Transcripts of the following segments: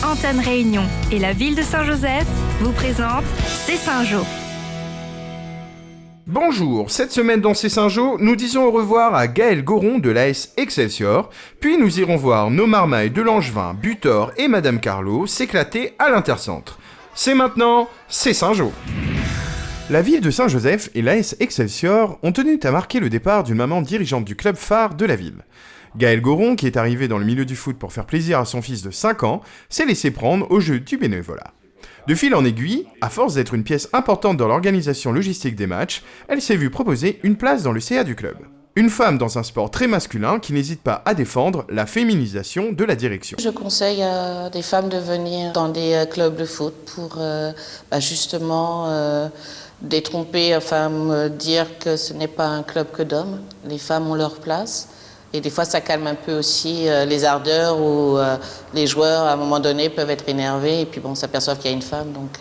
Antenne Réunion et la ville de Saint-Joseph vous présentent C'est Saint-Jo. Bonjour, cette semaine dans C'est Saint-Jo, nous disons au revoir à Gaël Goron de l'AS Excelsior, puis nous irons voir nos marmailles de Langevin, Butor et Madame Carlo s'éclater à l'Intercentre. C'est maintenant, C'est Saint-Jo. La ville de Saint-Joseph et l'AS Excelsior ont tenu à marquer le départ d'une maman dirigeante du club phare de la ville. Gaël Goron, qui est arrivé dans le milieu du foot pour faire plaisir à son fils de 5 ans, s'est laissé prendre au jeu du bénévolat. De fil en aiguille, à force d'être une pièce importante dans l'organisation logistique des matchs, elle s'est vue proposer une place dans le CA du club. Une femme dans un sport très masculin qui n'hésite pas à défendre la féminisation de la direction. Je conseille à des femmes de venir dans des clubs de foot pour justement détromper, dire que ce n'est pas un club que d'hommes. Les femmes ont leur place. Et des fois, ça calme un peu aussi les ardeurs où les joueurs, à un moment donné, peuvent être énervés et puis s'aperçoivent qu'il y a une femme, donc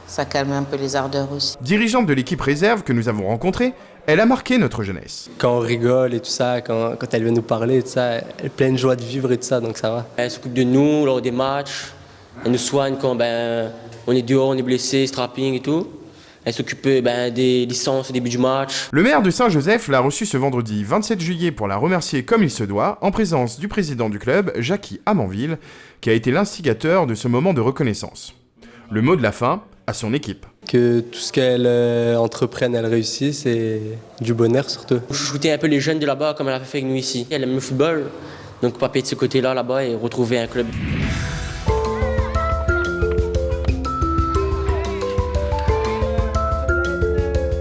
ça calme un peu les ardeurs aussi. Dirigeante de l'équipe réserve que nous avons rencontrée, elle a marqué notre jeunesse. Quand on rigole et tout ça, quand elle vient nous parler et tout ça, elle est pleine de joie de vivre et tout ça, donc ça va. Elle s'occupe de nous lors des matchs, elle nous soigne quand on est dehors, on est blessé, strapping et tout. Elle s'occupe des licences au début du match. Le maire de Saint-Joseph l'a reçu ce vendredi 27 juillet pour la remercier comme il se doit, en présence du président du club, Jackie Amanville, qui a été l'instigateur de ce moment de reconnaissance. Le mot de la fin à son équipe. Que tout ce qu'elle entreprenne, elle réussisse et du bonheur surtout. Chouchouter un peu les jeunes de là-bas comme elle a fait avec nous ici. Elle aime le football, donc pas payer de ce côté-là là-bas et retrouver un club.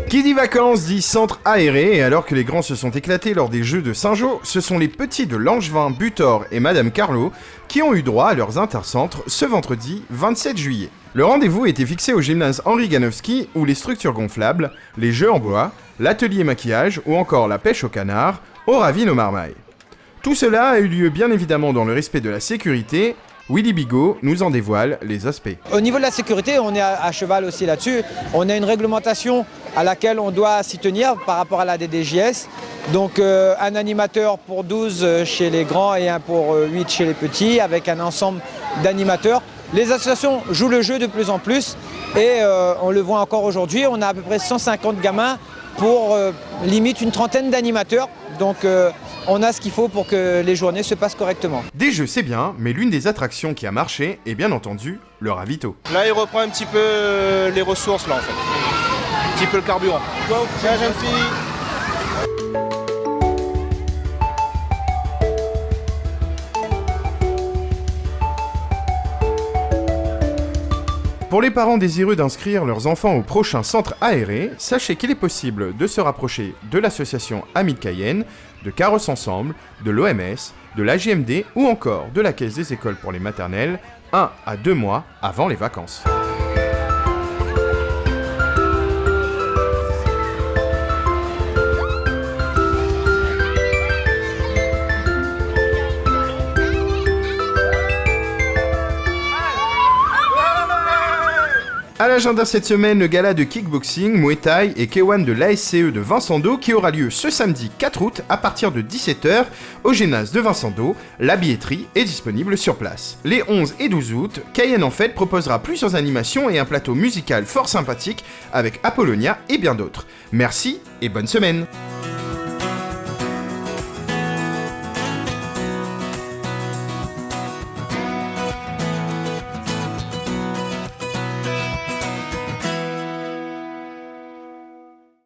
Qui dit vacances dit centre aéré, et alors que les grands se sont éclatés lors des Jeux de Saint-Jo, ce sont les petits de Langevin, Butor et Madame Carlo qui ont eu droit à leurs intercentres ce vendredi 27 juillet. Le rendez-vous était fixé au gymnase Henri Ganowski où les structures gonflables, les jeux en bois, l'atelier maquillage ou encore la pêche au canard ont ravi nos marmailles. Tout cela a eu lieu bien évidemment dans le respect de la sécurité. Willy Bigot nous en dévoile les aspects. Au niveau de la sécurité, on est à cheval aussi là-dessus. On a une réglementation à laquelle on doit s'y tenir par rapport à la DDJS. Donc un animateur pour 12 chez les grands et un pour 8 chez les petits, avec un ensemble d'animateurs. Les associations jouent le jeu de plus en plus et on le voit encore aujourd'hui. On a à peu près 150 gamins pour limite une trentaine d'animateurs. Donc on a ce qu'il faut pour que les journées se passent correctement. Des jeux c'est bien, mais l'une des attractions qui a marché est bien entendu le ravito. Là il reprend un petit peu les ressources là en fait. Un petit peu le carburant. Tiens jeune fille. Pour les parents désireux d'inscrire leurs enfants au prochain centre aéré, sachez qu'il est possible de se rapprocher de l'association Amis de Cayenne, de Carrosse Ensemble, de l'OMS, de l'AJMD ou encore de la Caisse des écoles pour les maternelles 1 à 2 mois avant les vacances. À l'agenda cette semaine, le gala de kickboxing, Muay Thai et K1 de l'ASCE de Vincent-d'Eau qui aura lieu ce samedi 4 août à partir de 17h au gymnase de Vincent-d'Eau. La billetterie est disponible sur place. Les 11 et 12 août, Cayenne en Fête proposera plusieurs animations et un plateau musical fort sympathique avec Apollonia et bien d'autres. Merci et bonne semaine.